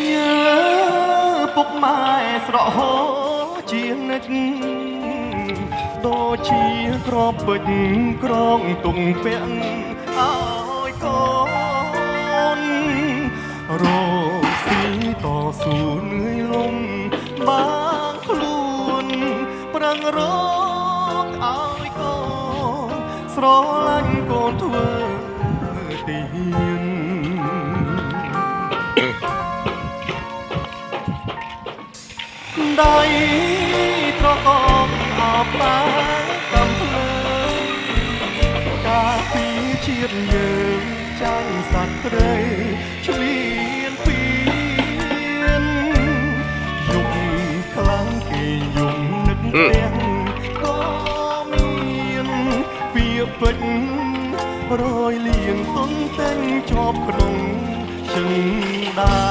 ញើពុកម៉ែស្រក់ហូរជានិច្ចដូចជាក្របពេជ្រក្រងទុងពាក់ឲ្យកូនរកស៊ីតស៊ូនឿយលំបាងខ្លួនប្រឹងរកឲ្យកូនស្រឡាញ់កូនធ្វើទានដៃត្រកងអបបាកំភ្លើងការពីជាតិយើងចាំងសត្វត្រីឆ្លៀនពីនយំខ្លាំងគេយំនឹកទាំងក៏មានពីពេជ្ររយលៀងទុនតែងជាប់ក្នុងជើងដា